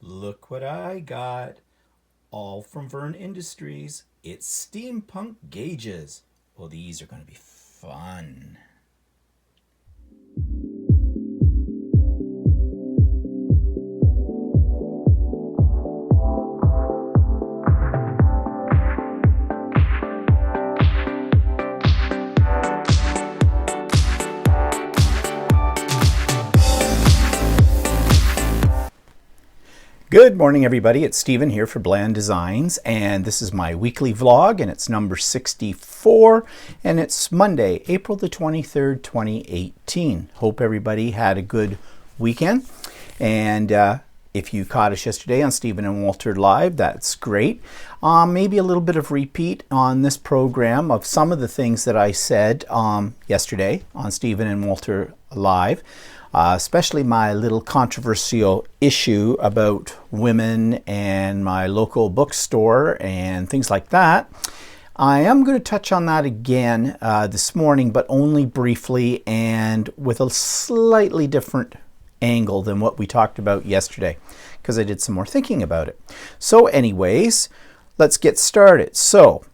Look what I got. All from Vern Industries. It's steampunk gauges. Well, these are going to be fun. Good morning, everybody. It's Stephen here for Bland Designs, and this is my weekly vlog, and it's number 64, and it's Monday, April the 23rd, 2018. Hope everybody had a good weekend, and if you caught us yesterday on Stephen and Walter Live, that's great. Maybe a little bit of repeat on this program of some of the things that I said yesterday on Stephen and Walter Live. Especially my little controversial issue about women and my local bookstore and things like that. I am going to touch on that again this morning, but only briefly and with a slightly different angle than what we talked about yesterday, because I did some more thinking about it. So anyways, let's get started. So,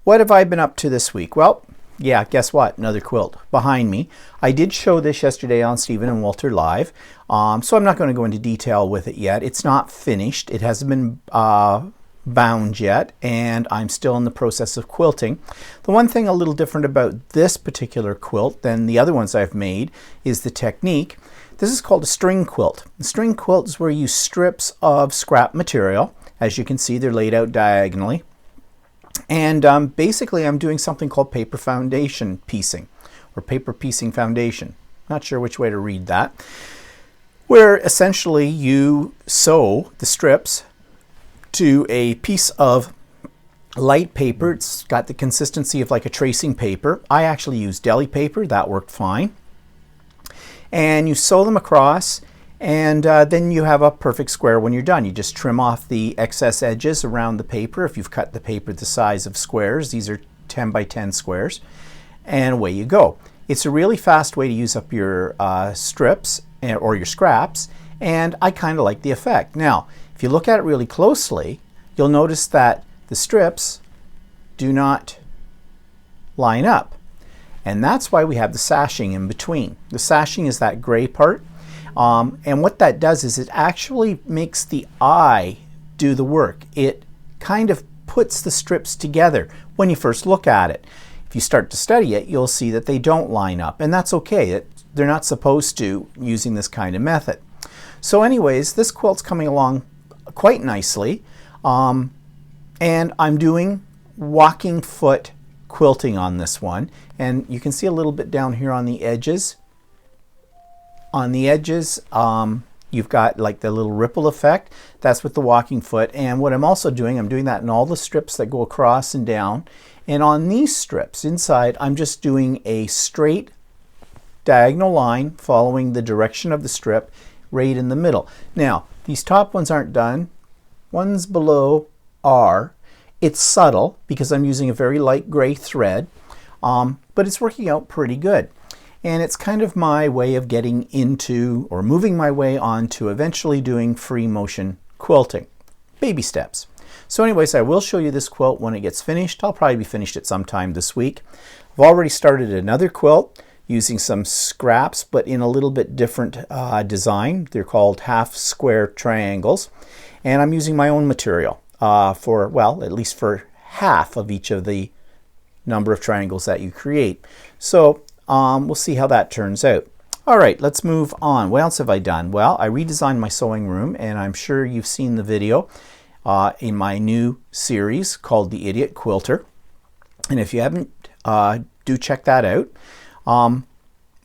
what have I been up to this week? Well, yeah, guess what? Another quilt behind me. I did show this yesterday on Stephen and Walter Live, so I'm not going to go into detail with it yet. It's not finished. It hasn't been bound yet, and I'm still in the process of quilting. The one thing a little different about this particular quilt than the other ones I've made is the technique. This is called a string quilt. The string quilt is where you use strips of scrap material. As you can see, they're laid out diagonally. And basically I'm doing something called paper foundation piecing, or paper piecing foundation. Not sure which way to read that. Where essentially you sew the strips to a piece of light paper. It's got the consistency of like a tracing paper. I actually used deli paper. That worked fine. And you sew them across, and then you have a perfect square when you're done. You just trim off the excess edges around the paper. If you've cut the paper the size of squares, these are 10 by 10 squares, and away you go. It's a really fast way to use up your strips or your scraps, and I kind of like the effect. Now, if you look at it really closely, you'll notice that the strips do not line up, and that's why we have the sashing in between. The sashing is that gray part. And what that does is it actually makes the eye do the work. It kind of puts the strips together when you first look at it. If you start to study it, you'll see that they don't line up, and that's okay. They're not supposed to using this kind of method. So anyways, this quilt's coming along quite nicely, and I'm doing walking foot quilting on this one, and you can see a little bit down here on the edges. On the edges, you've got like the little ripple effect. That's with the walking foot. And what I'm also doing, I'm doing that in all the strips that go across and down. And on these strips inside, I'm just doing a straight diagonal line following the direction of the strip right in the middle. Now, these top ones aren't done. Ones below are. It's subtle because I'm using a very light gray thread, but it's working out pretty good. And it's kind of my way of getting into or moving my way on to eventually doing free motion quilting. Baby steps. So anyways, I will show you this quilt when it gets finished. I'll probably be finished at some time this week. I've already started another quilt using some scraps, but in a little bit different design. They're called half square triangles. And I'm using my own material for, well, at least for half of each of the number of triangles that you create. So we'll see how that turns out. All right, let's move on. What else have I done? Well, I redesigned my sewing room, and I'm sure you've seen the video in my new series called The Idiot Quilter. And if you haven't, do check that out.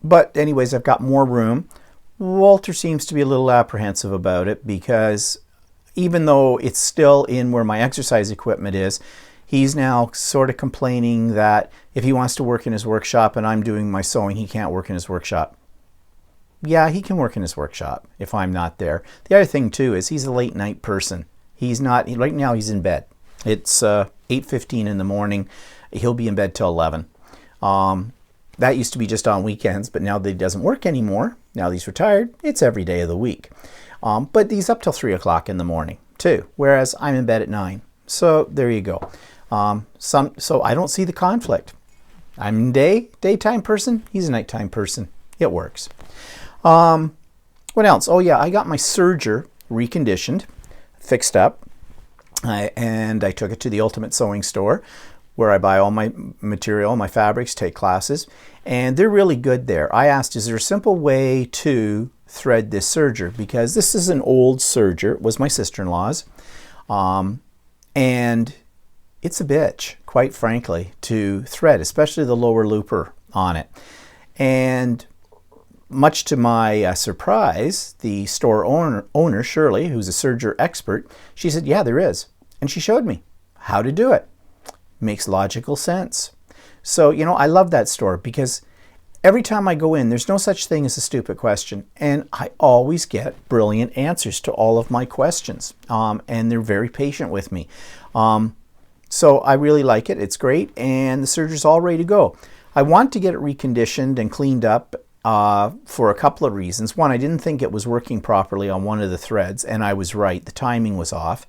But anyways, I've got more room. Walter seems to be a little apprehensive about it because even though it's still in where my exercise equipment is, he's now sort of complaining that if he wants to work in his workshop and I'm doing my sewing, he can't work in his workshop. Yeah, he can work in his workshop if I'm not there. The other thing too is he's a late night person. He's not, right now he's in bed. It's 8:15 in the morning. He'll be in bed till 11. That used to be just on weekends, but now that he doesn't work anymore, Now that he's retired, it's every day of the week. But he's up till 3 o'clock in the morning too, whereas I'm in bed at 9. So there you go. So I don't see the conflict. I'm a daytime person. He's a nighttime person. It works. What else? Oh yeah, I got my serger reconditioned, fixed up, and I took it to the Ultimate Sewing Store, where I buy all my material, my fabrics, take classes, and they're really good there. I asked, is there a simple way to thread this serger? Because this is an old serger. It was my sister-in-law's, and it's a bitch, quite frankly, to thread, especially the lower looper on it. And much to my surprise, the store owner, Shirley, who's a serger expert, she said, yeah, there is. And she showed me how to do it. Makes logical sense. So, you know, I love that store because every time I go in, there's no such thing as a stupid question. And I always get brilliant answers to all of my questions. And they're very patient with me. So I really like it. It's great. And the serger's all ready to go. I want to get it reconditioned and cleaned up for a couple of reasons. One, I didn't think it was working properly on one of the threads, and I was right. The timing was off.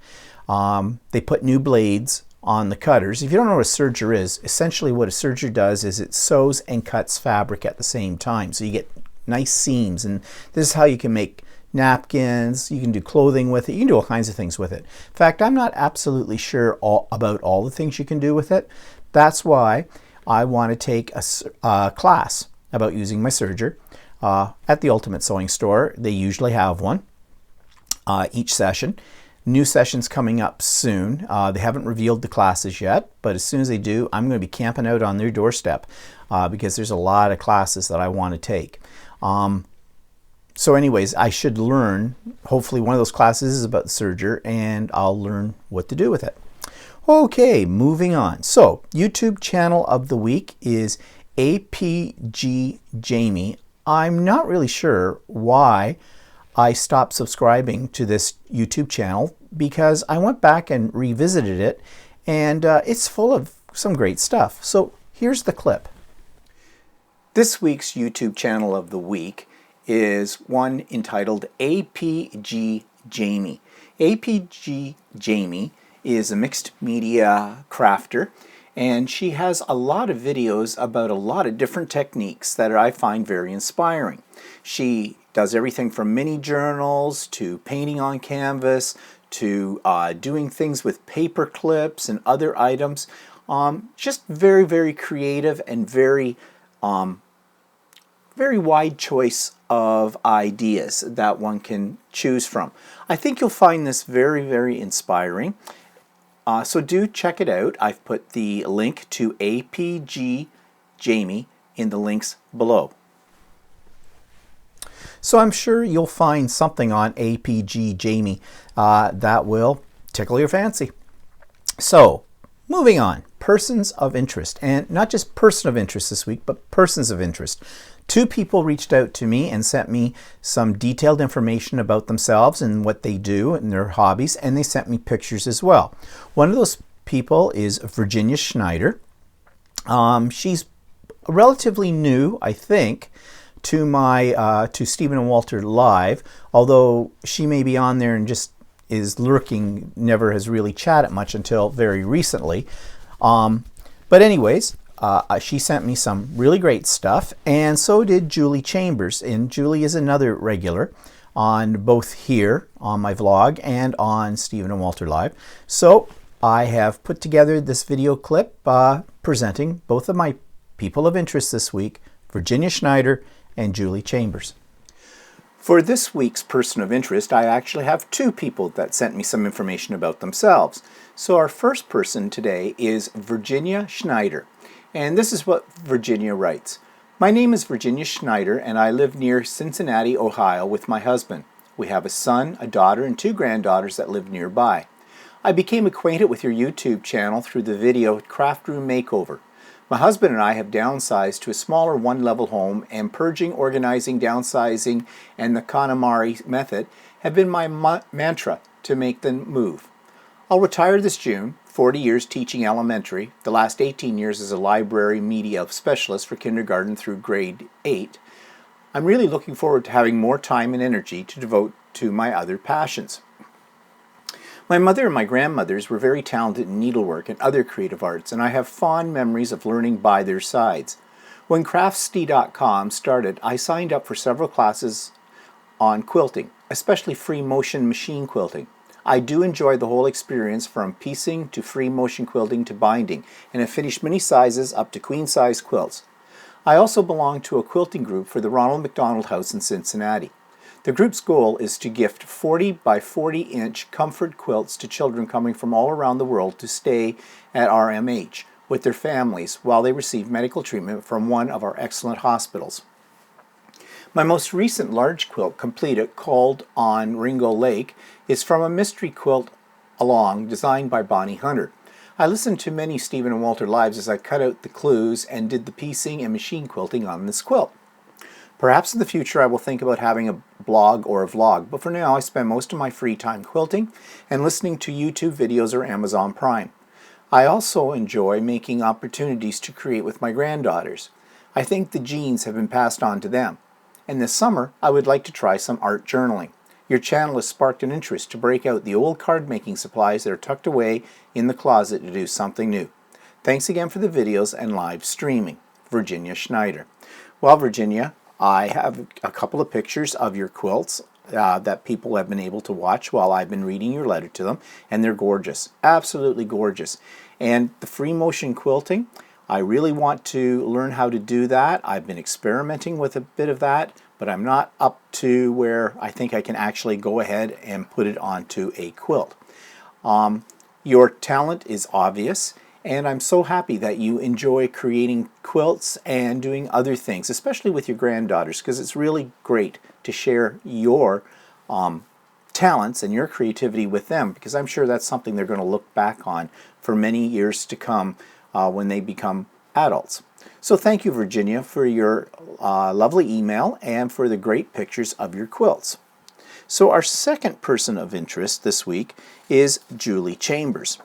They put new blades on the cutters. If you don't know what a serger is, essentially what a serger does is it sews and cuts fabric at the same time. So you get nice seams, and this is how you can make napkins, you can do clothing with it, you can do all kinds of things with it. In fact, I'm not absolutely sure about all the things you can do with it. That's why I want to take a class about using my serger at the Ultimate Sewing Store. They usually have one each session. New sessions coming up soon. They haven't revealed the classes yet, but as soon as they do, I'm going to be camping out on their doorstep because there's a lot of classes that I want to take. So anyways, I should learn, hopefully one of those classes is about the serger, and I'll learn what to do with it. Okay, moving on. So, YouTube channel of the week is APG Jamie. I'm not really sure why I stopped subscribing to this YouTube channel because I went back and revisited it, and it's full of some great stuff. So here's the clip. This week's YouTube channel of the week is one entitled APG Jamie. APG Jamie is a mixed media crafter, and she has a lot of videos about a lot of different techniques that I find very inspiring. She does everything from mini journals to painting on canvas to doing things with paper clips and other items. Just very, very creative and very wide choice of ideas that one can choose from. I think you'll find this very, very inspiring. So do check it out. I've put the link to APG Jamie in the links below. So I'm sure you'll find something on APG Jamie that will tickle your fancy. So moving on, persons of interest, and not just person of interest this week, but persons of interest. 2 people reached out to me and sent me some detailed information about themselves and what they do and their hobbies, and they sent me pictures as well. One of those people is Virginia Schneider. She's relatively new, I think, to my to Stephen and Walter Live, although she may be on there and just is lurking, never has really chatted much until very recently. But anyways, she sent me some really great stuff, and so did Julie Chambers. And Julie is another regular on both here on my vlog and on Stephen and Walter Live. So I have put together this video clip presenting both of my people of interest this week, Virginia Schneider and Julie Chambers. For this week's person of interest, I actually have 2 people that sent me some information about themselves. So our first person today is Virginia Schneider. And this is what Virginia writes. My name is Virginia Schneider, and I live near Cincinnati, Ohio with my husband. We have a son, a daughter, and 2 granddaughters that live nearby. I became acquainted with your YouTube channel through the video Craft Room Makeover. My husband and I have downsized to a smaller 1-level home, and purging, organizing, downsizing, and the KonMari method have been my mantra to make the move. I'll retire this June, 40 years teaching elementary, the last 18 years as a library media specialist for kindergarten through grade 8. I'm really looking forward to having more time and energy to devote to my other passions. My mother and my grandmothers were very talented in needlework and other creative arts, and I have fond memories of learning by their sides. When Craftsty.com started, I signed up for several classes on quilting, especially free motion machine quilting. I do enjoy the whole experience from piecing to free motion quilting to binding, and have finished many sizes up to queen size quilts. I also belong to a quilting group for the Ronald McDonald House in Cincinnati. The group's goal is to gift 40 by 40 inch comfort quilts to children coming from all around the world to stay at RMH with their families while they receive medical treatment from one of our excellent hospitals. My most recent large quilt completed, called On Ringo Lake, is from a mystery quilt along designed by Bonnie Hunter. I listened to many Stephen and Walter lives as I cut out the clues and did the piecing and machine quilting on this quilt. Perhaps in the future I will think about having a blog or a vlog, but for now I spend most of my free time quilting and listening to YouTube videos or Amazon Prime. I also enjoy making opportunities to create with my granddaughters. I think the genes have been passed on to them. And this summer I would like to try some art journaling. Your channel has sparked an interest to break out the old card making supplies that are tucked away in the closet to do something new. Thanks again for the videos and live streaming. Virginia Schneider. Well, Virginia, I have a couple of pictures of your quilts that people have been able to watch while I've been reading your letter to them, and they're gorgeous, absolutely gorgeous. And the free motion quilting, I really want to learn how to do that. I've been experimenting with a bit of that, but I'm not up to where I think I can actually go ahead and put it onto a quilt. Your talent is obvious, and I'm so happy that you enjoy creating quilts and doing other things, especially with your granddaughters, because it's really great to share your talents and your creativity with them, because I'm sure that's something they're going to look back on for many years to come when they become adults. So thank you, Virginia, for your lovely email and for the great pictures of your quilts. So our second person of interest this week is Julie Chambers.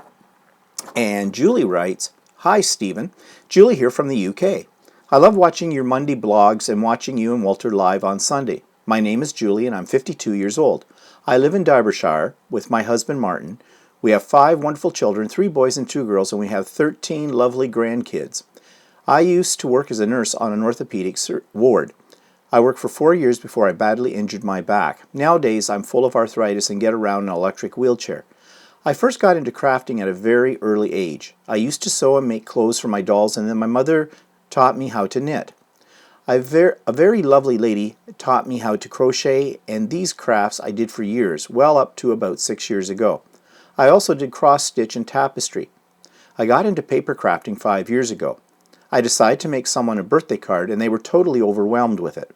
And Julie writes, "Hi, Stephen. Julie here from the UK. I love watching your Monday blogs and watching you and Walter live on Sunday. My name is Julie and I'm 52 years old. I live in Derbyshire with my husband Martin. We have 5 wonderful children, 3 boys and 2 girls, and we have 13 lovely grandkids. I used to work as a nurse on an orthopedic ward. I worked for 4 years before I badly injured my back. Nowadays I'm full of arthritis and get around in an electric wheelchair. I first got into crafting at a very early age. I used to sew and make clothes for my dolls, and then my mother taught me how to knit. A very lovely lady taught me how to crochet, and these crafts I did for years, well up to about 6 years ago. I also did cross stitch and tapestry. I got into paper crafting 5 years ago. I decided to make someone a birthday card, and they were totally overwhelmed with it.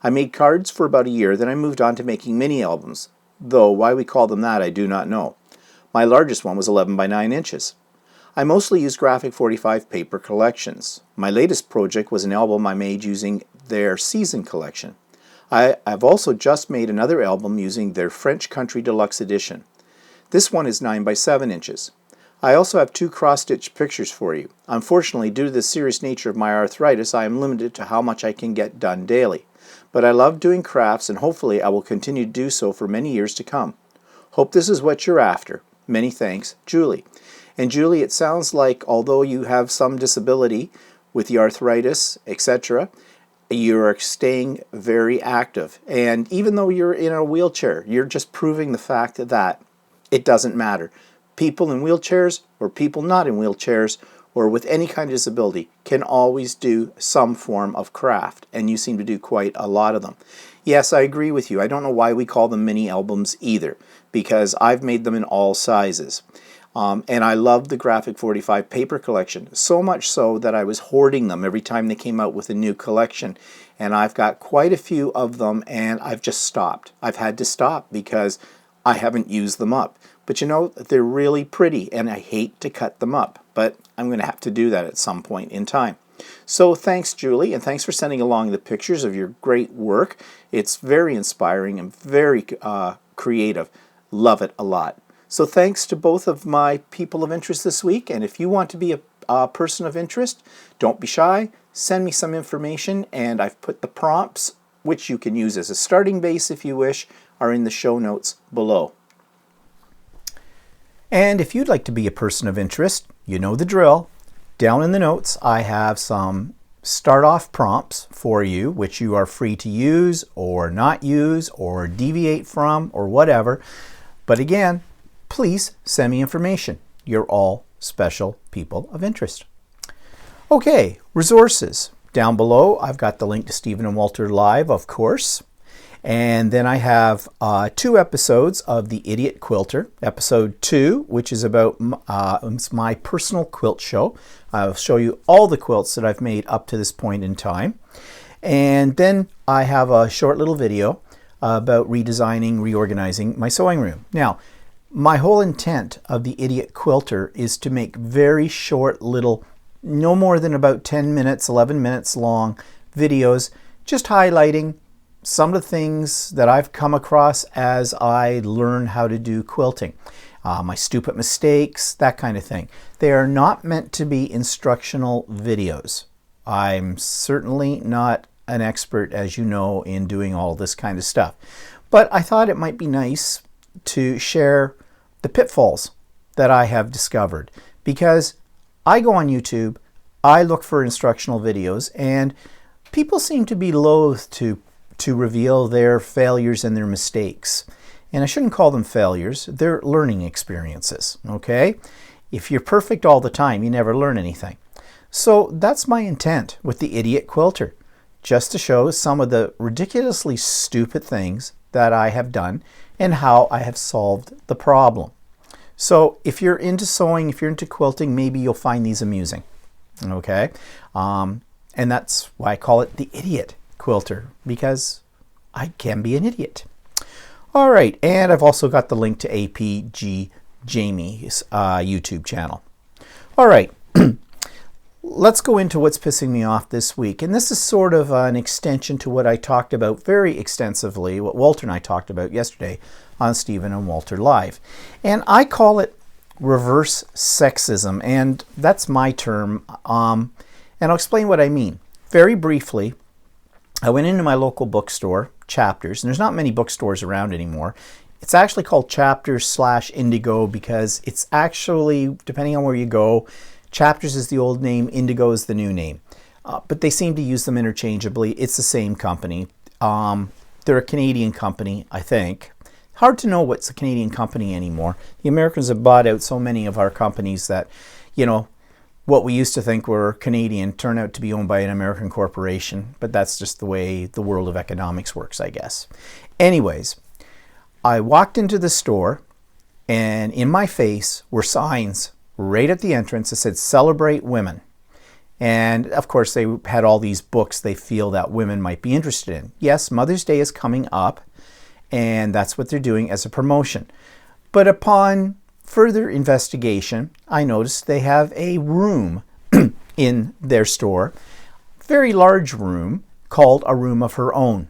I made cards for about a year, then I moved on to making mini albums, though why we call them that I do not know. My largest one was 11 by 9 inches. I mostly use Graphic 45 paper collections. My latest project was an album I made using their Season collection. I've also just made another album using their French Country Deluxe Edition. This one is 9 by 7 inches. I also have 2 cross-stitch pictures for you. Unfortunately, due to the serious nature of my arthritis, I am limited to how much I can get done daily. But I love doing crafts, and hopefully I will continue to do so for many years to come. Hope this is what you're after. Many thanks, Julie." And Julie, it sounds like although you have some disability with the arthritis, etc., you're staying very active. And even though you're in a wheelchair, you're just proving the fact that it doesn't matter. People in wheelchairs or people not in wheelchairs or with any kind of disability can always do some form of craft, and you seem to do quite a lot of them. Yes, I agree with you. I don't know why we call them mini albums either, because I've made them in all sizes. And I love the Graphic 45 paper collection, so much so that I was hoarding them every time they came out with a new collection. And I've got quite a few of them, and I've just stopped. I've had to stop because I haven't used them up. But you know, they're really pretty, and I hate to cut them up. But I'm going to have to do that at some point in time. So thanks, Julie, and thanks for sending along the pictures of your great work. It's very inspiring and very creative. Love it a lot. So thanks to both of my people of interest this week, and if you want to be a person of interest, don't be shy. Send me some information, and I've put the prompts which you can use as a starting base if you wish, are in the show notes below. And if you'd like to be a person of interest, you know the drill. Down in the notes, I have some start-off prompts for you, which you are free to use or not use or deviate from or whatever. But again, please send me information. You're all special people of interest. Okay, resources. Down below, I've got the link to Stephen and Walter Live, of course. And then I have 2 episodes of The Idiot Quilter. Episode 2, which is about my personal quilt show. I'll show you all the quilts that I've made up to this point in time. And then I have a short little video about redesigning, reorganizing my sewing room. Now, my whole intent of The Idiot Quilter is to make very short little, no more than about 10 minutes, 11 minutes long videos, just highlighting some of the things that I've come across as I learn how to do quilting. My stupid mistakes, that kind of thing. They are not meant to be instructional videos. I'm certainly not an expert, as you know, in doing all this kind of stuff. But I thought it might be nice to share the pitfalls that I have discovered, because I go on YouTube, I look for instructional videos, and people seem to be loath to reveal their failures and their mistakes. And I shouldn't call them failures, they're learning experiences, okay? If you're perfect all the time, you never learn anything. So that's my intent with The Idiot Quilter, just to show some of the ridiculously stupid things that I have done and how I have solved the problem. So if you're into sewing, if you're into quilting, maybe you'll find these amusing, okay? And that's why I call it The Idiot Quilter, because I can be an idiot. All right, and I've also got the link to APG Jamie's YouTube channel. All right, let's go into what's pissing me off this week. And this is sort of an extension to what I talked about very extensively, what Walter and I talked about yesterday on Stephen and Walter Live. And I call it reverse sexism, and that's my term. And I'll explain what I mean. Very briefly, I went into my local bookstore, Chapters, and there's not many bookstores around anymore. It's actually called Chapters/Indigo because it's actually, depending on where you go, Chapters is the old name, Indigo is the new name. But they seem to use them interchangeably. It's the same company. They're a Canadian company, I think. Hard to know what's a Canadian company anymore. The Americans have bought out so many of our companies that, you know, what we used to think were Canadian turn out to be owned by an American corporation, but that's just the way the world of economics works, I guess. Anyways, I walked into the store, and in my face were signs right at the entrance that said "Celebrate Women." And of course, they had all these books they feel that women might be interested in. Yes, Mother's Day is coming up, and that's what they're doing as a promotion. But upon further investigation, I noticed they have a room in their store, very large room, called A Room of Her Own.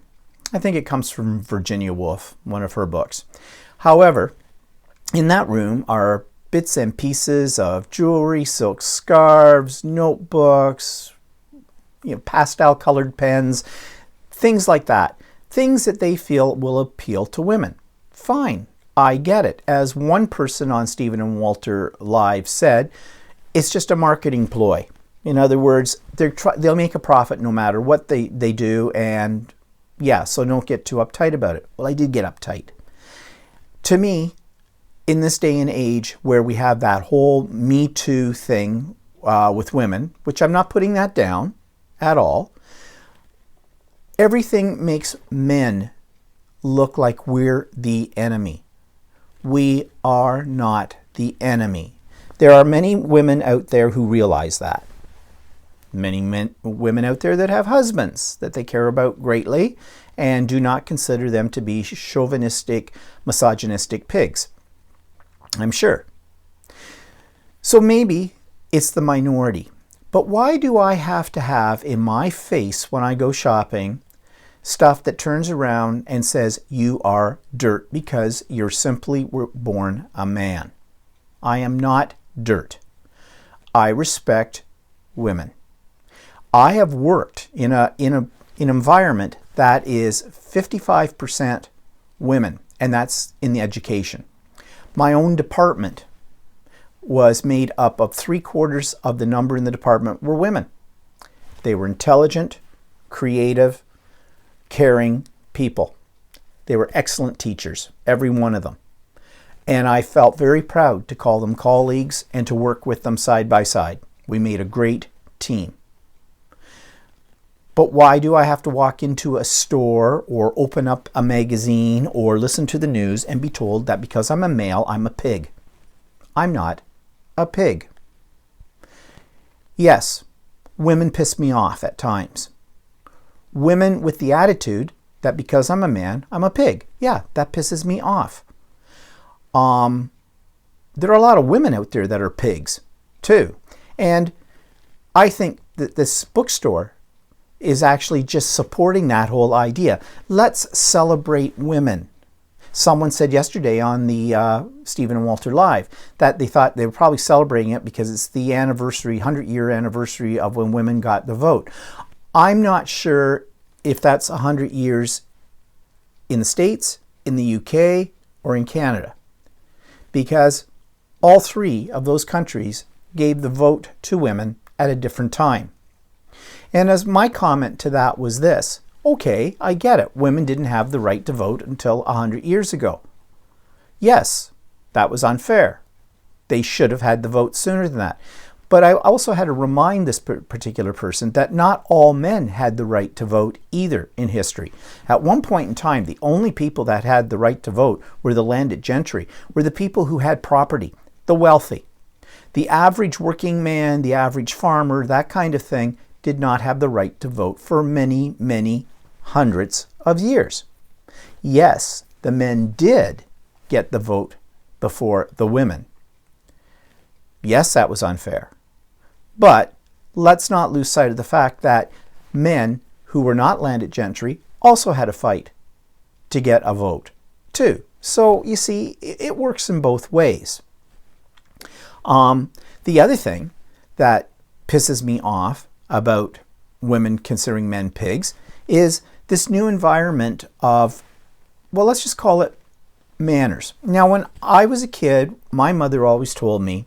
I think it comes from Virginia Woolf, one of her books. However, in that room are bits and pieces of jewelry, silk scarves, notebooks, pastel colored pens, things like that. Things that they feel will appeal to women. Fine. I get it. As one person on Stephen and Walter Live said, it's just a marketing ploy. In other words, they'll make a profit no matter what they do, and yeah, so don't get too uptight about it. Well, I did get uptight. To me, in this day and age where we have that whole Me Too thing with women, which I'm not putting that down at all, everything makes men look like we're the enemy. We are not the enemy. There are many women out there who realize that. Many women out there that have husbands that they care about greatly and do not consider them to be chauvinistic, misogynistic pigs. I'm sure. So maybe it's the minority. But why do I have to have in my face when I go shopping stuff that turns around and says you are dirt because you're simply born a man? I am not dirt. I respect women. I have worked in an environment that is 55% women, and that's in the education. My own department was made up of 3/4 of the number in the department were women. They were intelligent, creative, caring people. They were excellent teachers, every one of them. And I felt very proud to call them colleagues and to work with them side by side. We made a great team. But why do I have to walk into a store or open up a magazine or listen to the news and be told that because I'm a male, I'm a pig? I'm not a pig. Yes, women piss me off at times. Women with the attitude that because I'm a man, I'm a pig. Yeah, that pisses me off. There are a lot of women out there that are pigs too. And I think that this bookstore is actually just supporting that whole idea. Let's celebrate women. Someone said yesterday on the Stephen and Walter Live that they thought they were probably celebrating it because it's the anniversary, 100-year anniversary of when women got the vote. I'm not sure if that's 100 years in the States, in the UK, or in Canada, because all three of those countries gave the vote to women at a different time. And as my comment to that was this: okay, I get it. Women didn't have the right to vote until 100 years ago. Yes, that was unfair. They should have had the vote sooner than that. But I also had to remind this particular person that not all men had the right to vote either in history. At one point in time, the only people that had the right to vote were the landed gentry, were the people who had property, the wealthy. The average working man, the average farmer, that kind of thing, did not have the right to vote for many, many hundreds of years. Yes, the men did get the vote before the women. Yes, that was unfair. But let's not lose sight of the fact that men who were not landed gentry also had a fight to get a vote too. So you see, it works in both ways. The other thing that pisses me off about women considering men pigs is this new environment of, well, let's just call it manners. Now, when I was a kid, my mother always told me,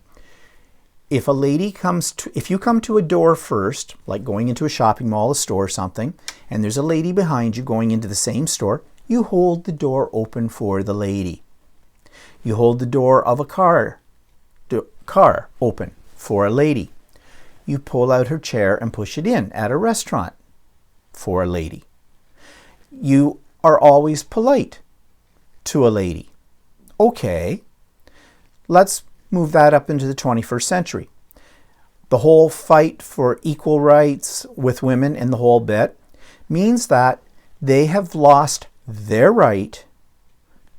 if you come to a door first, like going into a shopping mall, a store or something, and there's a lady behind you going into the same store, you hold the door open for the lady. You hold the door of a car open for a lady. You pull out her chair and push it in at a restaurant for a lady. You are always polite to a lady. Okay, let's move that up into the 21st century. The whole fight for equal rights with women and the whole bit means that they have lost their right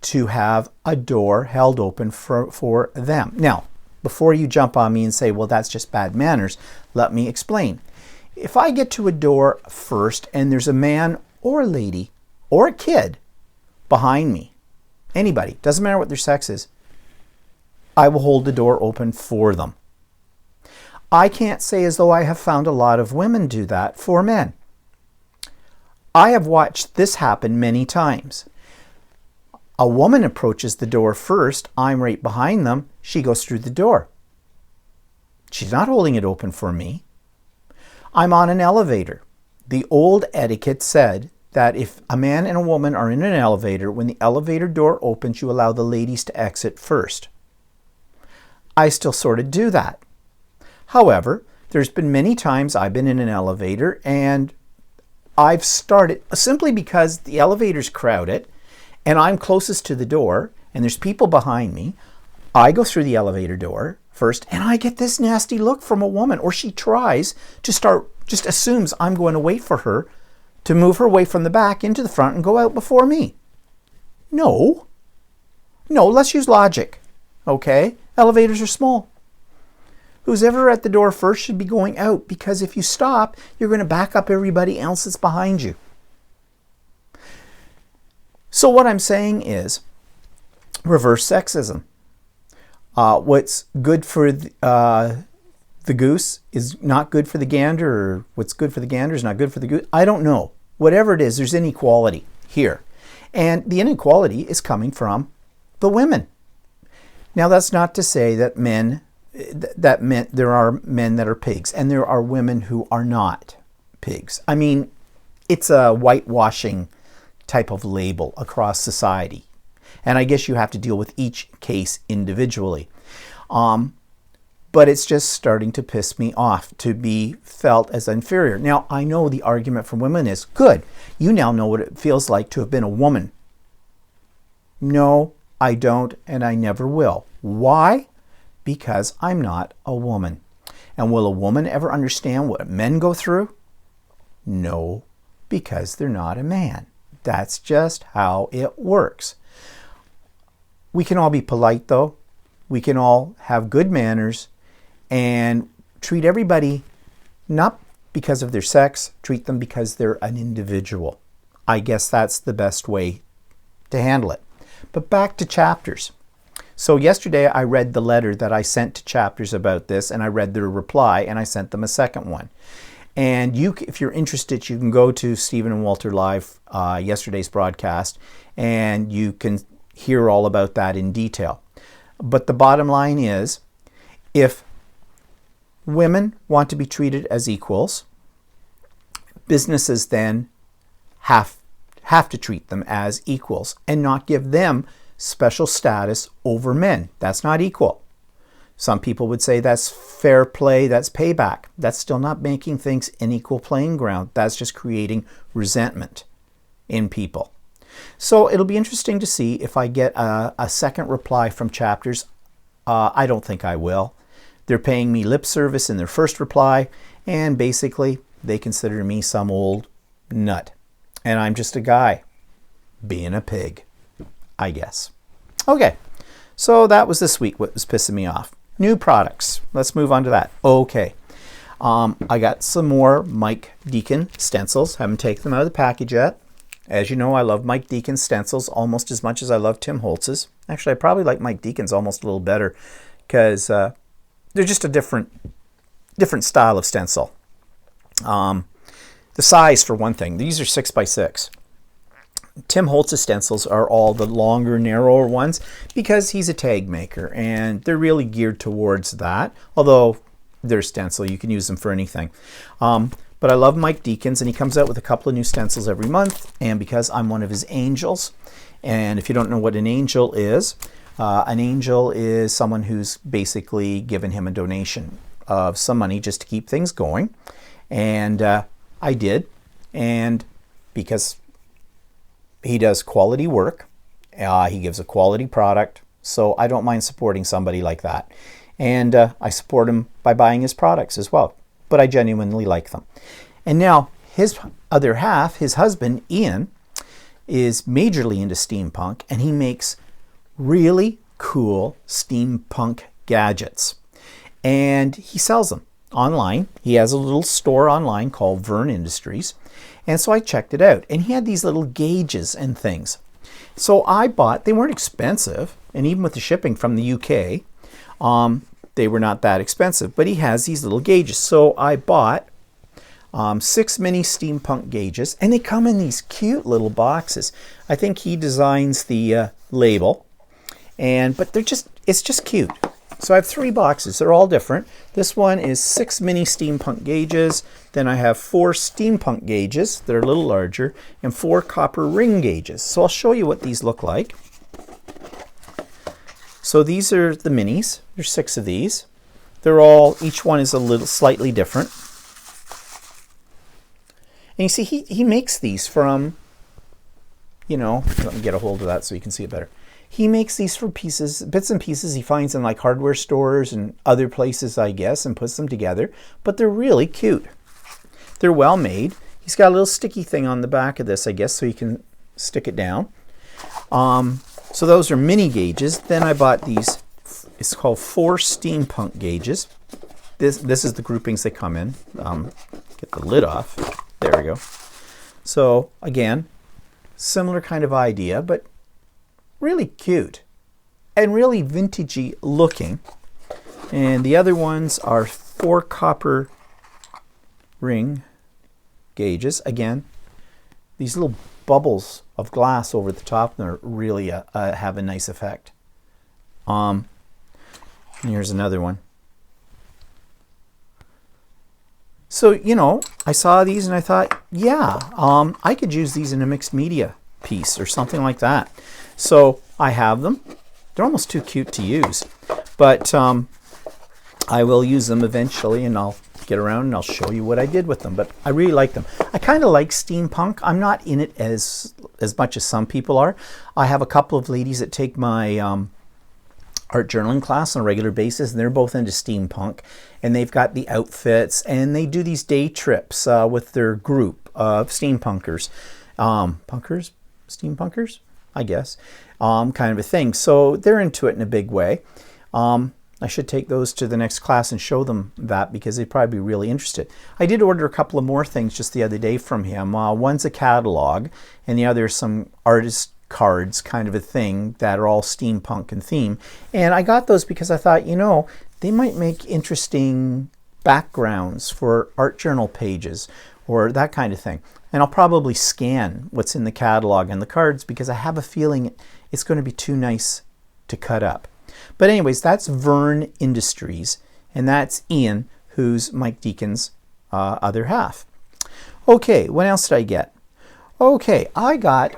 to have a door held open for them. Now, before you jump on me and say, well, that's just bad manners, let me explain. If I get to a door first and there's a man or a lady or a kid behind me, anybody, doesn't matter what their sex is, I will hold the door open for them. I can't say as though I have found a lot of women do that for men. I have watched this happen many times. A woman approaches the door first, I'm right behind them, she goes through the door. She's not holding it open for me. I'm on an elevator. The old etiquette said that if a man and a woman are in an elevator, when the elevator door opens, you allow the ladies to exit first. I still sort of do that. However, there's been many times I've been in an elevator and I've started simply because the elevator's crowded and I'm closest to the door and there's people behind me. I go through the elevator door first and I get this nasty look from a woman, or she tries to start, just assumes I'm going to wait for her to move her way from the back into the front and go out before me. No, let's use logic, okay? Elevators are small. Who's ever at the door first should be going out, because if you stop, you're going to back up everybody else that's behind you. So what I'm saying is reverse sexism. What's good for the goose is not good for the gander, or what's good for the gander is not good for the goose. I don't know. whatever it is, there's inequality here. And the inequality is coming from the women. Now, that's not to say that there are men that are pigs and there are women who are not pigs. I mean, it's a whitewashing type of label across society. And I guess you have to deal with each case individually. But it's just starting to piss me off to be felt as inferior. Now, I know the argument from women is, good, you now know what it feels like to have been a woman. No, I don't, and I never will. Why? Because I'm not a woman. And will a woman ever understand what men go through? No, because they're not a man. That's just how it works. We can all be polite, though. We can all have good manners and treat everybody not because of their sex, treat them because they're an individual. I guess that's the best way to handle it. But back to Chapters. So yesterday I read the letter that I sent to Chapters about this, and I read their reply, and I sent them a second one. And if you're interested, you can go to Stephen and Walter Live, yesterday's broadcast, and you can hear all about that in detail. But the bottom line is, if women want to be treated as equals, businesses then have to treat them as equals and not give them special status over men. That's not equal. Some people would say that's fair play, that's payback. That's still not making things an equal playing ground. That's just creating resentment in people. So it'll be interesting to see if I get a second reply from Chapters. I don't think I will. They're paying me lip service in their first reply, and basically they consider me some old nut. And I'm just a guy being a pig, I guess. Okay, so that was this week what was pissing me off. New products. Let's move on to that. Okay, I got some more Mike Deacon stencils. Haven't taken them out of the package yet. As you know, I love Mike Deacon's stencils almost as much as I love Tim Holtz's. Actually, I probably like Mike Deacon's almost a little better because they're just a different style of stencil. The size, for one thing. These are 6x6. Tim Holtz's stencils are all the longer, narrower ones because he's a tag maker, and they're really geared towards that. Although they're stencil, you can use them for anything. But I love Mike Deacon's, and he comes out with a couple of new stencils every month. And because I'm one of his angels, and if you don't know what an angel is someone who's basically given him a donation of some money just to keep things going. And I did, and because he does quality work, he gives a quality product, so I don't mind supporting somebody like that. And I support him by buying his products as well, but I genuinely like them. And now his other half, his husband, Ian, is majorly into steampunk, and he makes really cool steampunk gadgets. And he sells them online. He has a little store online called Vern Industries. And so I checked it out, and he had these little gauges and things. So I bought, they weren't expensive, and even with the shipping from the UK, they were not that expensive, but he has these little gauges. So I bought 6 mini steampunk gauges, and they come in these cute little boxes. I think he designs the label, but it's just cute. So I have 3 boxes. They're all different. This one is 6 mini steampunk gauges. Then I have 4 steampunk gauges that are a little larger and 4 copper ring gauges. So I'll show you what these look like. So these are the minis. There's 6 of these. Each one is a little slightly different. And you see, he makes these from, let me get a hold of that so you can see it better. He makes these for bits and pieces he finds in like hardware stores and other places, I guess, and puts them together. But they're really cute. They're well made. He's got a little sticky thing on the back of this, I guess, so you can stick it down. So those are mini gauges. Then I bought these, it's called 4 steampunk gauges. This is the groupings they come in. Get the lid off. There we go. So again, similar kind of idea, but really cute and really vintagey looking. And the other ones are 4 copper ring gauges. Again, these little bubbles of glass over the top there really have a nice effect. Here's another one. So, you know, I saw these and I thought, yeah, I could use these in a mixed media piece or something like that. So I have them. They're almost too cute to use, but I will use them eventually, and I'll get around and I'll show you what I did with them. But I really like them. I kind of like steampunk. I'm not in it as much as some people are. I have a couple of ladies that take my art journaling class on a regular basis, and they're both into steampunk, and they've got the outfits, and they do these day trips with their group of steampunkers. Steampunkers, I guess, kind of a thing. So they're into it in a big way. I should take those to the next class and show them that, because they'd probably be really interested. I did order a couple of more things just the other day from him. One's a catalog, and the other is some artist cards kind of a thing that are all steampunk in theme. And I got those because I thought, you know, they might make interesting backgrounds for art journal pages or that kind of thing. And I'll probably scan what's in the catalog and the cards, because I have a feeling it's going to be too nice to cut up. But anyways, that's Vern Industries, and that's Ian, who's Mike Deacon's other half. Okay, what else did I get? Okay, I got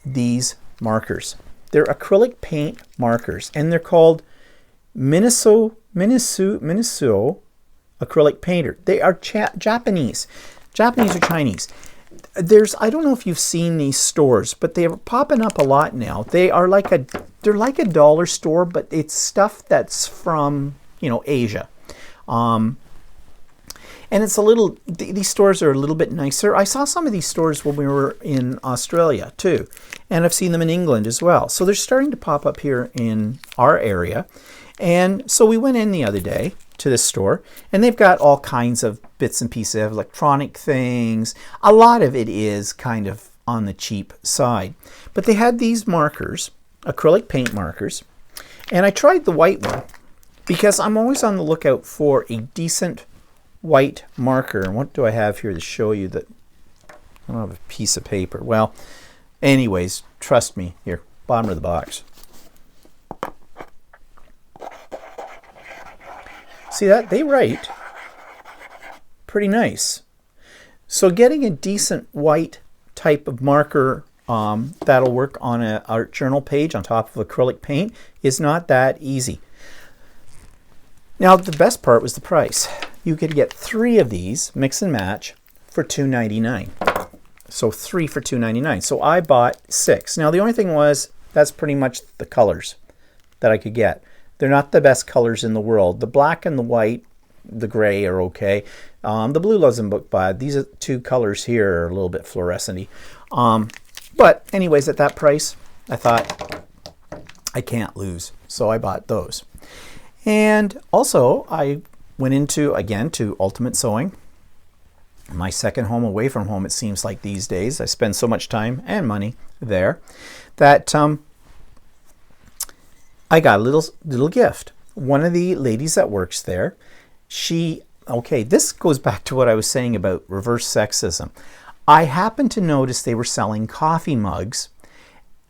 these markers. They're acrylic paint markers, and they're called Miniso acrylic painter. They are Japanese or Chinese. I don't know if you've seen these stores, but they're popping up a lot now. They're like a dollar store, but it's stuff that's from, you know, Asia. And it's these stores are a little bit nicer. I saw some of these stores when we were in Australia too, and I've seen them in England as well. So they're starting to pop up here in our area. And so we went in the other day to this store, and they've got all kinds of bits and pieces of electronic things. A lot of it is kind of on the cheap side. But they had these markers, acrylic paint markers, and I tried the white one because I'm always on the lookout for a decent white marker. And what do I have here to show you that? I don't have a piece of paper. Well, anyways, trust me. Here, bottom of the box. See that? They write pretty nice. So getting a decent white type of marker that'll work on an art journal page on top of acrylic paint is not that easy. Now, the best part was the price. You could get 3 of these, mix and match, for $2.99. So 3 for $2.99. So I bought 6. Now, the only thing was, that's pretty much the colors that I could get. They're not the best colors in the world. The black and the white, the gray are okay. The blue doesn't look bad. These 2 colors here are a little bit fluorescent-y. But anyways, at that price, I thought, I can't lose. So I bought those. And also, I went into, again, to Ultimate Sewing. My second home away from home, it seems like these days. I spend so much time and money there that I got a little gift. One of the ladies that works there, okay, this goes back to what I was saying about reverse sexism. I happened to notice they were selling coffee mugs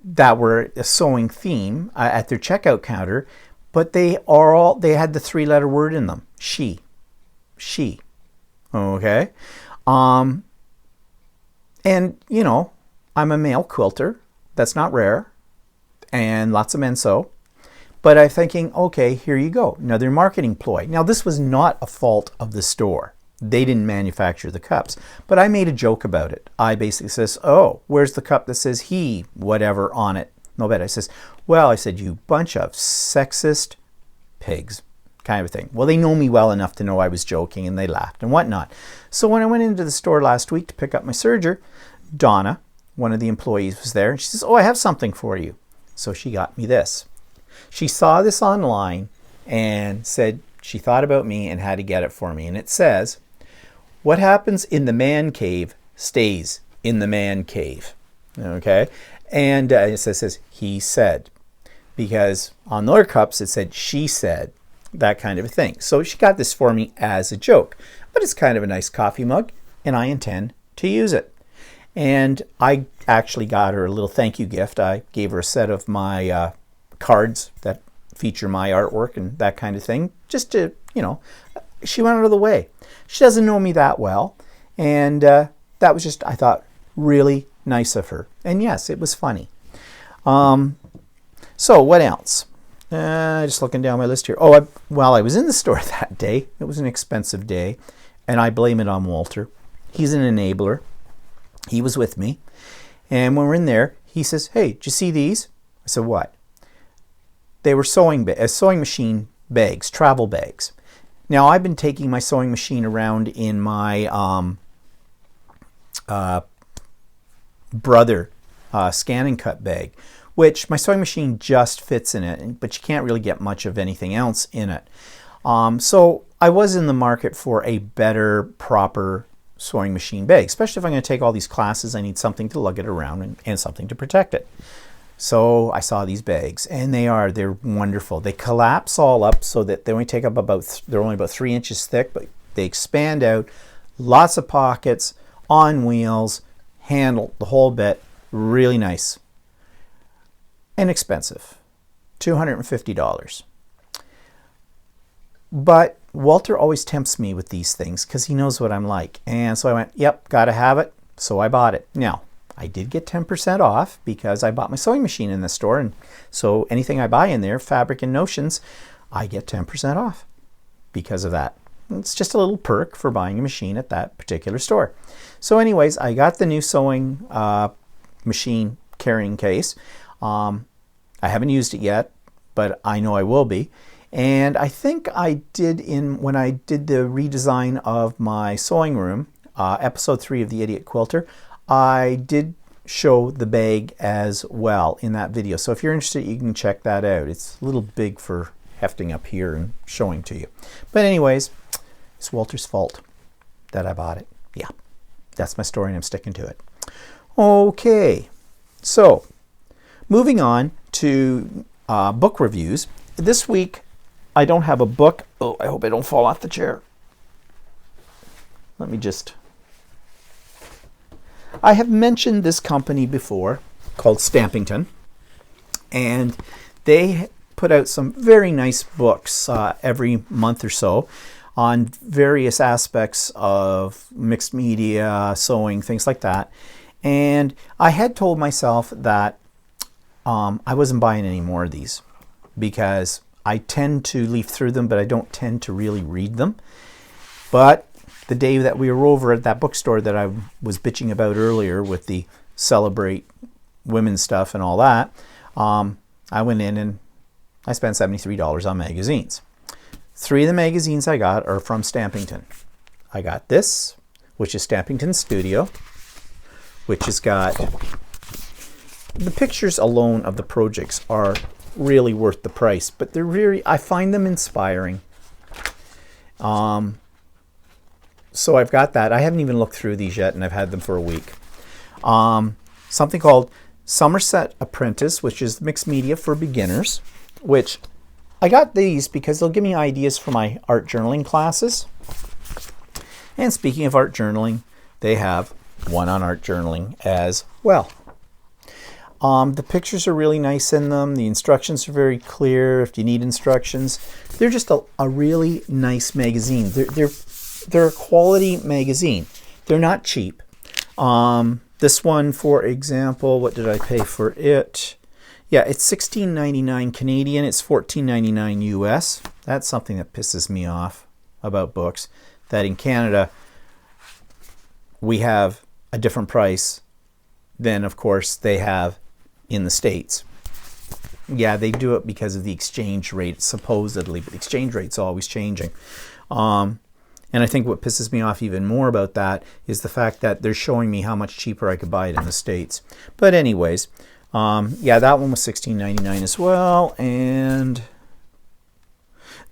that were a sewing theme at their checkout counter, but they had the 3-letter word in them. She. Okay. And you know, I'm a male quilter. That's not rare. And lots of men sew. But I'm thinking, okay, here you go. Another marketing ploy. Now, this was not a fault of the store. They didn't manufacture the cups. But I made a joke about it. I basically says, oh, where's the cup that says he, whatever on it? No bet. I says, well, I said, you bunch of sexist pigs, kind of a thing. Well, they know me well enough to know I was joking, and they laughed and whatnot. So when I went into the store last week to pick up my serger, Donna, one of the employees, was there. And she says, oh, I have something for you. So she got me this. She saw this online and said she thought about me and had to get it for me. And it says, what happens in the man cave stays in the man cave. Okay? And it says, he said. Because on their cups it said, she said. That kind of a thing. So she got this for me as a joke. But it's kind of a nice coffee mug, and I intend to use it. And I actually got her a little thank you gift. I gave her a set of my cards that feature my artwork and that kind of thing, just to, you know, she went out of the way. She doesn't know me that well, and that was just, I thought, really nice of her. And yes, it was funny. So what else? Just looking down my list here. Oh, well, I was in the store that day. It was an expensive day, and I blame it on Walter. He's an enabler. He was with me, and when we're in there, he says, "Hey, did you see these?" I said, "What?" They were sewing machine bags, travel bags. Now, I've been taking my sewing machine around in my brother scan and cut bag, which my sewing machine just fits in it, but you can't really get much of anything else in it. So I was in the market for a better, proper sewing machine bag, especially if I'm going to take all these classes. I need something to lug it around and something to protect it. So I saw these bags, and they're wonderful. They collapse all up so that they only take up they're only about 3 inches thick, but they expand out. Lots of pockets, on wheels, handle, the whole bit. Really nice. Inexpensive, $250. But Walter always tempts me with these things because he knows what I'm like. And so I went, yep, gotta have it. So I bought it. Now, I did get 10% off because I bought my sewing machine in the store. And so anything I buy in there, fabric and notions, I get 10% off because of that. It's just a little perk for buying a machine at that particular store. So anyways, I got the new sewing machine carrying case. I haven't used it yet, but I know I will be. And I think I did when I did the redesign of my sewing room, episode 3 of The Idiot Quilter, I did show the bag as well in that video. So if you're interested, you can check that out. It's a little big for hefting up here and showing to you. But anyways, it's Walter's fault that I bought it. Yeah, that's my story and I'm sticking to it. Okay, so moving on to book reviews. This week, I don't have a book. Oh, I hope I don't fall off the chair. Let me just... I have mentioned this company before called Stampington, and they put out some very nice books every month or so on various aspects of mixed media, sewing, things like that. And I had told myself that I wasn't buying any more of these because I tend to leaf through them, but I don't tend to really read them. But the day that we were over at that bookstore that I was bitching about earlier with the Celebrate Women's stuff and all that, I went in and I spent $73 on magazines. 3 of the magazines I got are from Stampington. I got this, which is Stampington Studio, which has got... The pictures alone of the projects are really worth the price, but they're really, I find them inspiring. So I've got that. I haven't even looked through these yet, and I've had them for a week. Something called Somerset Apprentice, which is mixed media for beginners, which I got these because they'll give me ideas for my art journaling classes. And speaking of art journaling, they have one on art journaling as well. The pictures are really nice in them. The instructions are very clear if you need instructions. They're just a really nice magazine. They're a quality magazine. They're not cheap. This one, for example, what did I pay for it? Yeah, it's $16.99 Canadian. It's $14.99 US. That's something that pisses me off about books, that in Canada we have a different price than, of course, they have in the States. Yeah, they do it because of the exchange rate, supposedly, but the exchange rate's always changing. And I think what pisses me off even more about that is the fact that they're showing me how much cheaper I could buy it in the States. But anyways, yeah, that one was $16.99 as well. And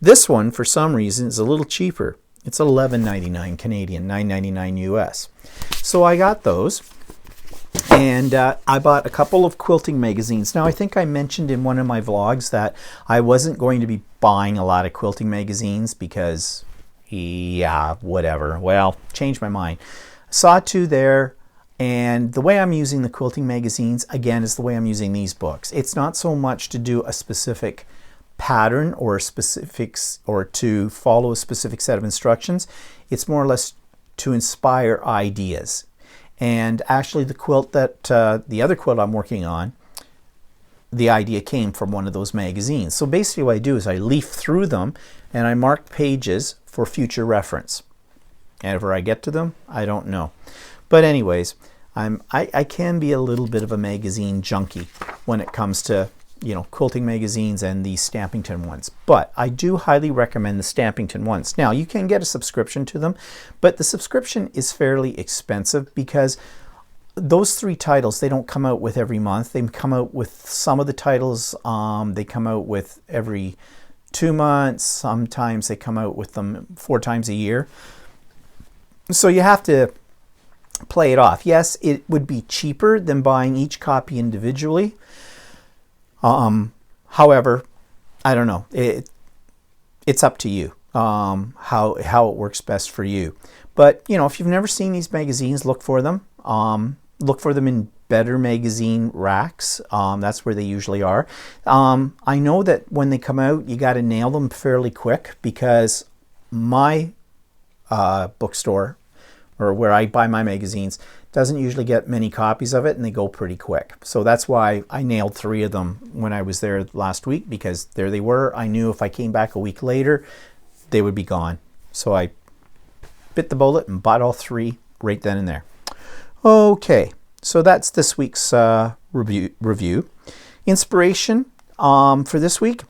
this one, for some reason, is a little cheaper. It's $11.99 Canadian, $9.99 US. So I got those. And I bought a couple of quilting magazines. Now, I think I mentioned in one of my vlogs that I wasn't going to be buying a lot of quilting magazines because, yeah, whatever. Well, changed my mind. Saw 2 there. And the way I'm using the quilting magazines, again, is the way I'm using these books. It's not so much to do a specific pattern or specifics or to follow a specific set of instructions. It's more or less to inspire ideas. And actually the quilt that, the other quilt I'm working on, the idea came from one of those magazines. So basically what I do is I leaf through them and I mark pages for future reference. And if I get to them, I don't know. But anyways, I can be a little bit of a magazine junkie when it comes to, you know, quilting magazines and the Stampington ones. But I do highly recommend the Stampington ones. Now, you can get a subscription to them, but the subscription is fairly expensive because those 3 titles, they don't come out with every month. They come out with some of the titles, they come out with every 2 months. Sometimes they come out with them 4 times a year. So you have to play it off. Yes, it would be cheaper than buying each copy individually. However, I don't know. It's up to you how it works best for you. But you know, if you've never seen these magazines, look for them. Look for them in better magazine racks. That's where they usually are. I know that when they come out, you got to nail them fairly quick because my bookstore, or where I buy my magazines, doesn't usually get many copies of it, and they go pretty quick. So that's why I nailed 3 of them when I was there last week, because there they were. I knew if I came back a week later, they would be gone. So I bit the bullet and bought all 3 right then and there. Okay, so that's this week's review. Inspiration for this week?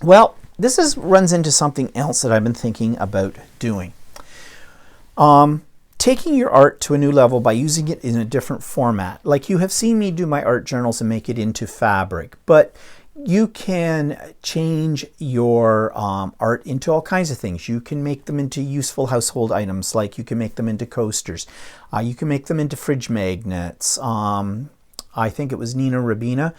Well, this runs into something else that I've been thinking about doing. Taking your art to a new level by using it in a different format. Like you have seen me do my art journals and make it into fabric, but you can change your art into all kinds of things. You can make them into useful household items, like you can make them into coasters. You can make them into fridge magnets. I think it was Nina Rabina,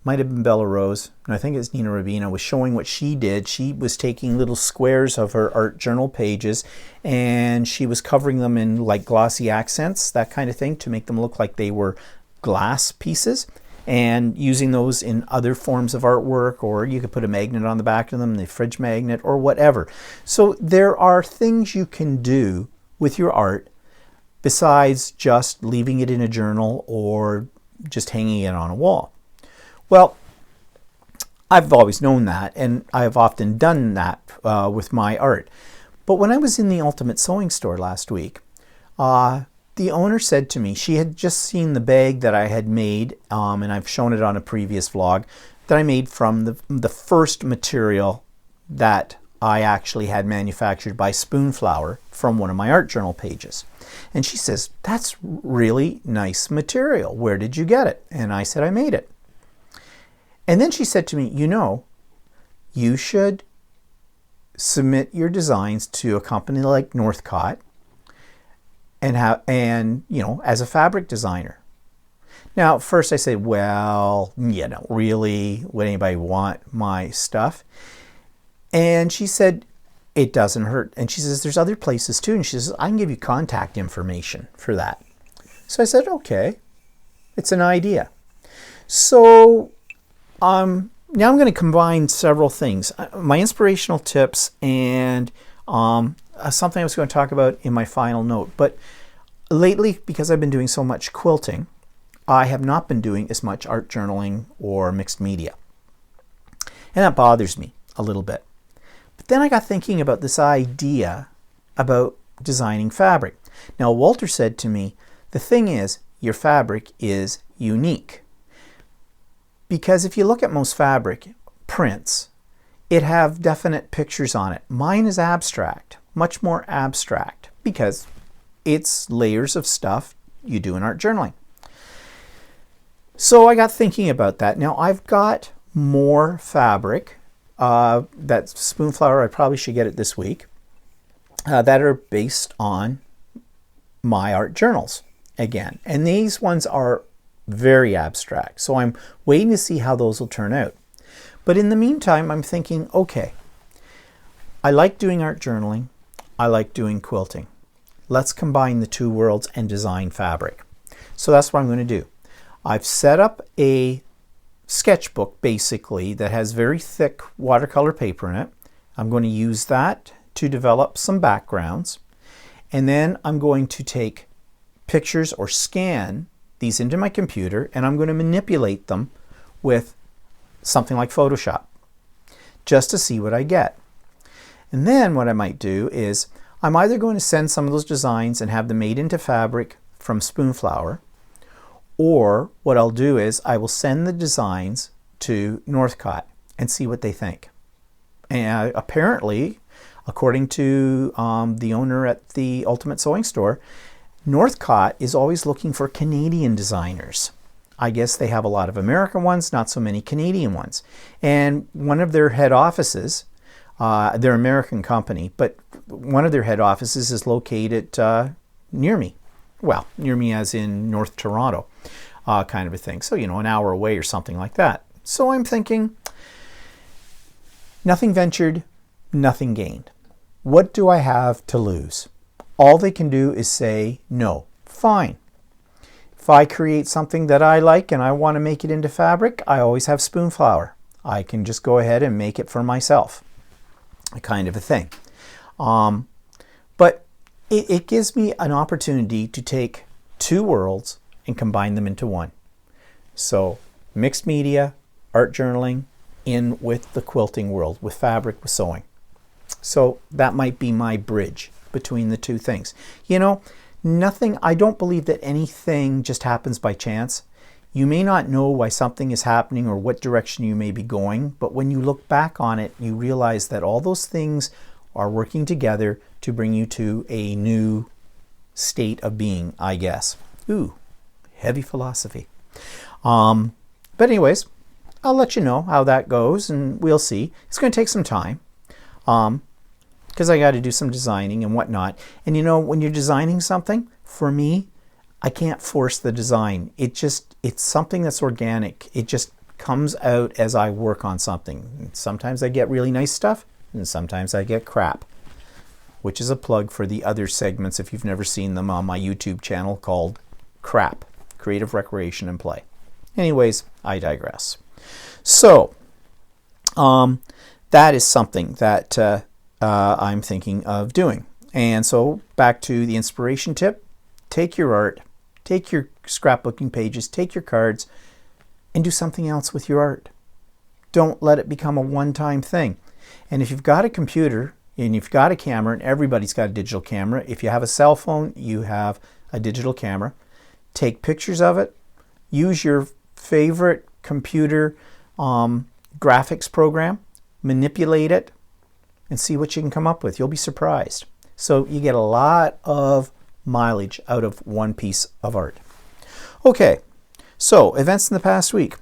might have been Bella Rose, and I think it's Nina Rabina, was showing what she did. She was taking little squares of her art journal pages and she was covering them in like glossy accents, that kind of thing, to make them look like they were glass pieces, and using those in other forms of artwork, or you could put a magnet on the back of them, the fridge magnet or whatever. So there are things you can do with your art besides just leaving it in a journal or just hanging it on a wall. Well, I've always known that, and I've often done that with my art. But when I was in the Ultimate Sewing Store last week, the owner said to me, she had just seen the bag that I had made, and I've shown it on a previous vlog, that I made from the first material that I actually had manufactured by Spoonflower from one of my art journal pages. And she says, "That's really nice material. Where did you get it?" And I said, "I made it." And then she said to me, "You know, you should submit your designs to a company like Northcott and you know, as a fabric designer." Now, at first I said, well, you know, really, would anybody want my stuff? And she said, "It doesn't hurt." And she says, "There's other places too." And she says, "I can give you contact information for that." So I said, okay, it's an idea. So now I'm going to combine several things. My inspirational tips and something I was going to talk about in my final note. But lately, because I've been doing so much quilting, I have not been doing as much art journaling or mixed media. And that bothers me a little bit. But then I got thinking about this idea about designing fabric. Now, Walter said to me, the thing is, your fabric is unique. Because if you look at most fabric prints, it have definite pictures on it. Mine is abstract, much more abstract, because it's layers of stuff you do in art journaling. So I got thinking about that. Now I've got more fabric, that Spoonflower, I probably should get it this week, that are based on my art journals again. And these ones are very abstract. So I'm waiting to see how those will turn out. But in the meantime, I'm thinking, okay, I like doing art journaling. I like doing quilting. Let's combine the two worlds and design fabric. So that's what I'm going to do. I've set up a sketchbook basically that has very thick watercolor paper in it. I'm going to use that to develop some backgrounds, and then I'm going to take pictures or scan these into my computer, and I'm going to manipulate them with something like Photoshop just to see what I get. And then what I might do is I'm either going to send some of those designs and have them made into fabric from Spoonflower, or what I'll do is I will send the designs to Northcott and see what they think. And apparently, according to the owner at the Ultimate Sewing Store, Northcott is always looking for Canadian designers. I guess they have a lot of American ones, not so many Canadian ones. And one of their head offices, they're an American company, but one of their head offices is located near me. Well, near me as in North Toronto, kind of a thing. So, you know, an hour away or something like that. So I'm thinking, nothing ventured, nothing gained. What do I have to lose? All they can do is say no. Fine. If I create something that I like and I want to make it into fabric, I always have Spoonflower. I can just go ahead and make it for myself, kind of a thing. But it gives me an opportunity to take two worlds and combine them into one. So mixed media, art journaling, in with the quilting world, with fabric, with sewing. So that might be my bridge between the two things. You know, nothing, I don't believe that anything just happens by chance. You may not know why something is happening or what direction you may be going, but when you look back on it, you realize that all those things are working together to bring you to a new state of being, I guess. Ooh, heavy philosophy. But anyways, I'll let you know how that goes, and we'll see. It's going to take some time, because I got to do some designing and whatnot. And you know, when you're designing something, for me, I can't force the design. It's something that's organic. It just comes out as I work on something. Sometimes I get really nice stuff, and sometimes I get crap, which is a plug for the other segments if you've never seen them on my YouTube channel called Crap, Creative Recreation and Play. Anyways, I digress. So, that is something that I'm thinking of doing. And so back to the inspiration tip, take your art, take your scrapbooking pages, take your cards, and do something else with your art. Don't let it become a one-time thing. And if you've got a computer and you've got a camera, and everybody's got a digital camera, if you have a cell phone, you have a digital camera, take pictures of it, use your favorite computer graphics program, manipulate it, and see what you can come up with. You'll be surprised. So you get a lot of mileage out of one piece of art. Okay, so events in the past week.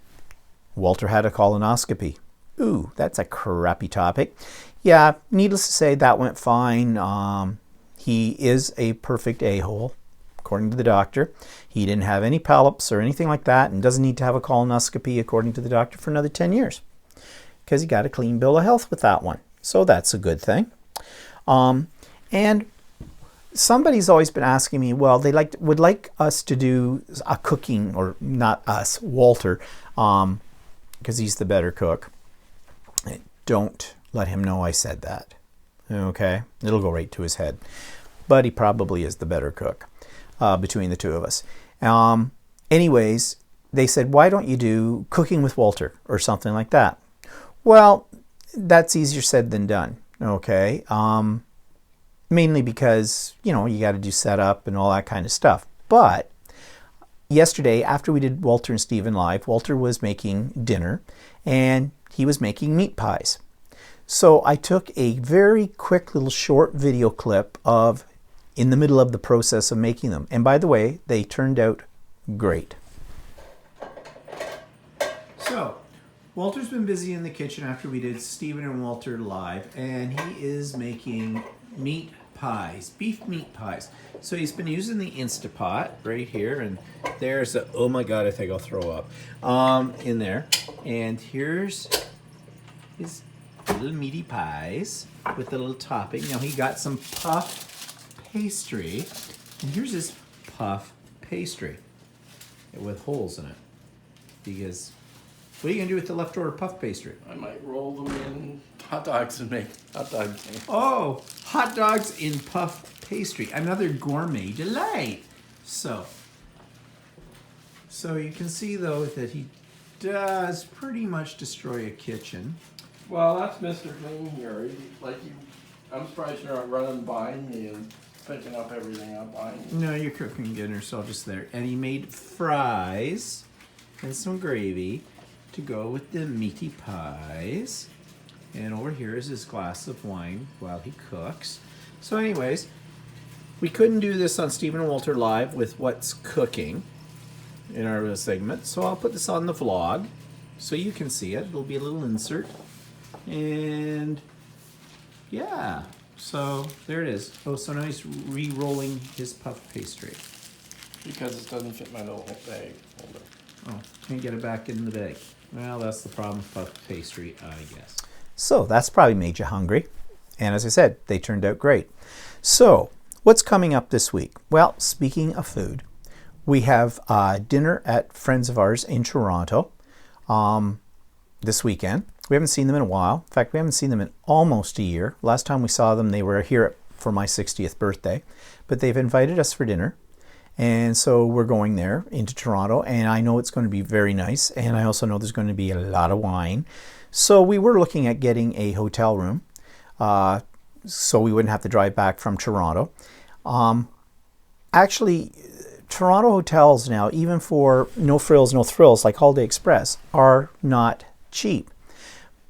Walter had a colonoscopy. Ooh, that's a crappy topic. Yeah, needless to say, that went fine. He is a perfect a-hole, according to the doctor. He didn't have any polyps or anything like that, and doesn't need to have a colonoscopy, according to the doctor, for another 10 years. Because he got a clean bill of health with that one. So that's a good thing. And somebody's always been asking me, well, they would like us to do a cooking, or not us, Walter, because he's the better cook. Don't let him know I said that. Okay? It'll go right to his head. But he probably is the better cook between the two of us. Anyways, they said, why don't you do cooking with Walter or something like that? Well, that's easier said than done. Okay? Mainly because, you know, you got to do setup and all that kind of stuff. But yesterday, after we did Walter and Stephen live, Walter was making dinner and he was making meat pies. So I took a very quick little short video clip of in the middle of the process of making them. And by the way, they turned out great. So Walter's been busy in the kitchen after we did Stephen and Walter live, and he is making meat pies, beef meat pies. So he's been using the Instapot right here, and there's a, oh my God, I think I'll throw up, in there. And here's his little meaty pies with the little topping. Now he got some puff pastry, and here's his puff pastry. with holes in it. Because what are you going to do with the leftover puff pastry? I might roll them in hot dogs and make hot dogs. Oh, hot dogs in puff pastry. Another gourmet delight. So you can see, though, that he does pretty much destroy a kitchen. Well, that's Mr. Clean here. I'm surprised you're not running behind me and picking up everything up behind me. No, you're cooking dinner, so I'll just there. And he made fries and some gravy to go with the meaty pies. And over here is his glass of wine while he cooks. So anyways, we couldn't do this on Stephen and Walter Live with what's cooking in our segment, so I'll put this on the vlog so you can see it. It'll be a little insert. And yeah, so there it is. Oh, so nice re-rolling his puff pastry. Because it doesn't fit my little bag holder. Oh, can't get it back in the bag. Well, that's the problem with puff pastry, I guess. So that's probably made you hungry. And as I said, they turned out great. So what's coming up this week? Well, speaking of food, we have dinner at friends of ours in Toronto this weekend. We haven't seen them in a while. In fact, we haven't seen them in almost a year. Last time we saw them, they were here for my 60th birthday. But they've invited us for dinner. And so we're going there into Toronto. And I know it's going to be very nice. And I also know there's going to be a lot of wine. So we were looking at getting a hotel room so we wouldn't have to drive back from Toronto. Actually, Toronto hotels now, even for no frills, no thrills, like Holiday Express, are not cheap.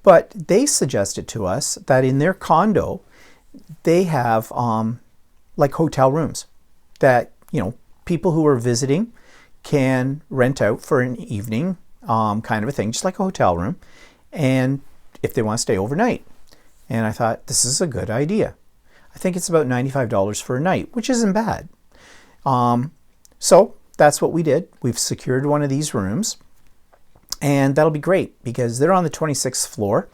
But they suggested to us that in their condo, they have like hotel rooms that, you know, people who are visiting can rent out for an evening kind of a thing, just like a hotel room. And if they want to stay overnight. And I thought, this is a good idea. I think it's about $95 for a night, which isn't bad. So that's what we did. We've secured one of these rooms. And that'll be great because they're on the 26th floor.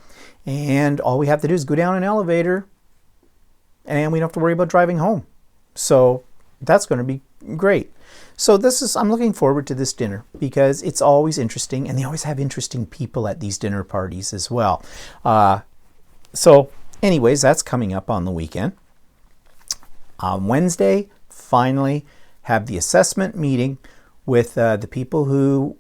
And all we have to do is go down an elevator and we don't have to worry about driving home. So that's going to be great. So I'm looking forward to this dinner because it's always interesting and they always have interesting people at these dinner parties as well. So anyways, that's coming up on the weekend. On Wednesday, finally have the assessment meeting with the people who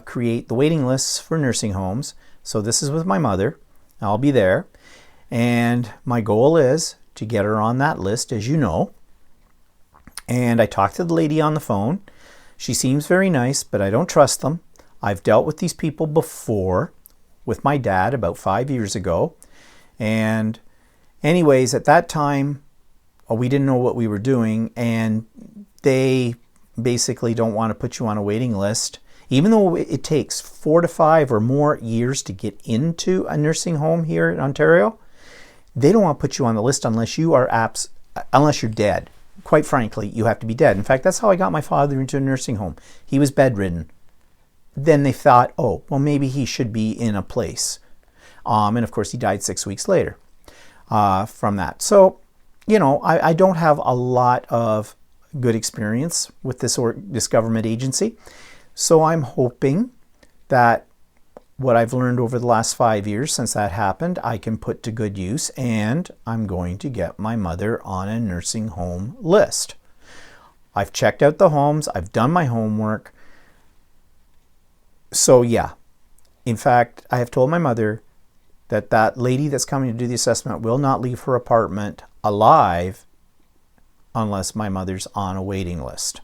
create the waiting lists for nursing homes. So this is with my mother. I'll be there. And my goal is to get her on that list, as you know. And I talked to the lady on the phone. She seems very nice, but I don't trust them. I've dealt with these people before with my dad about 5 years ago. And anyways, at that time, we didn't know what we were doing. And they basically don't want to put you on a waiting list. Even though it takes 4 to 5 or more years to get into a nursing home here in Ontario, they don't want to put you on the list unless you are unless you're dead. Quite frankly, you have to be dead. In fact, that's how I got my father into a nursing home. He was bedridden. Then they thought, oh, well, maybe he should be in a place. And of course, he died 6 weeks later from that. So, you know, I don't have a lot of good experience with this government agency. So I'm hoping that what I've learned over the last 5 years since that happened, I can put to good use, and I'm going to get my mother on a nursing home list. I've checked out the homes. I've done my homework. So yeah, in fact, I have told my mother that that lady that's coming to do the assessment will not leave her apartment alive unless my mother's on a waiting list.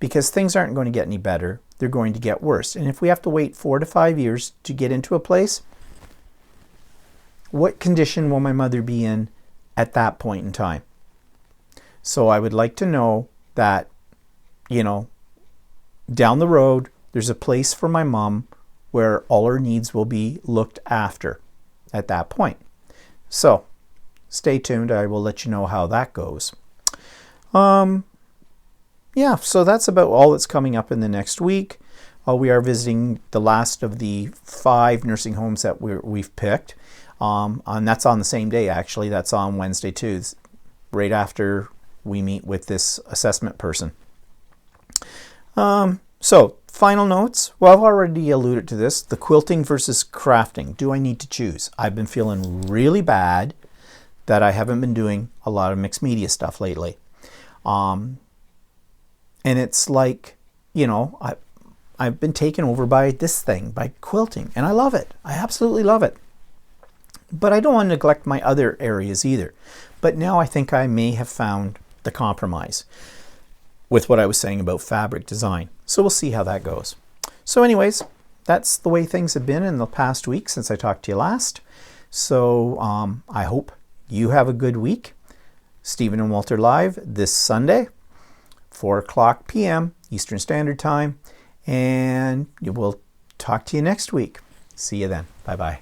Because things aren't going to get any better. They're going to get worse. And if we have to wait 4 to 5 years to get into a place, what condition will my mother be in at that point in time? So I would like to know that, you know, down the road, there's a place for my mom where all her needs will be looked after at that point. So stay tuned. I will let you know how that goes. Yeah, so that's about all that's coming up in the next week. We are visiting the last of the 5 nursing homes that we've picked. And that's on the same day, actually. That's on Wednesday, too, right after we meet with this assessment person. So, final notes. Well, I've already alluded to this. The quilting versus crafting. Do I need to choose? I've been feeling really bad that I haven't been doing a lot of mixed media stuff lately. And it's like, you know, I've been taken over by this thing, by quilting, and I love it. I absolutely love it. But I don't want to neglect my other areas either. But now I think I may have found the compromise with what I was saying about fabric design. So we'll see how that goes. So anyways, that's the way things have been in the past week since I talked to you last. So I hope you have a good week. Stephen and Walter Live this Sunday, 4 o'clock p.m. Eastern Standard Time. And we'll talk to you next week. See you then. Bye-bye.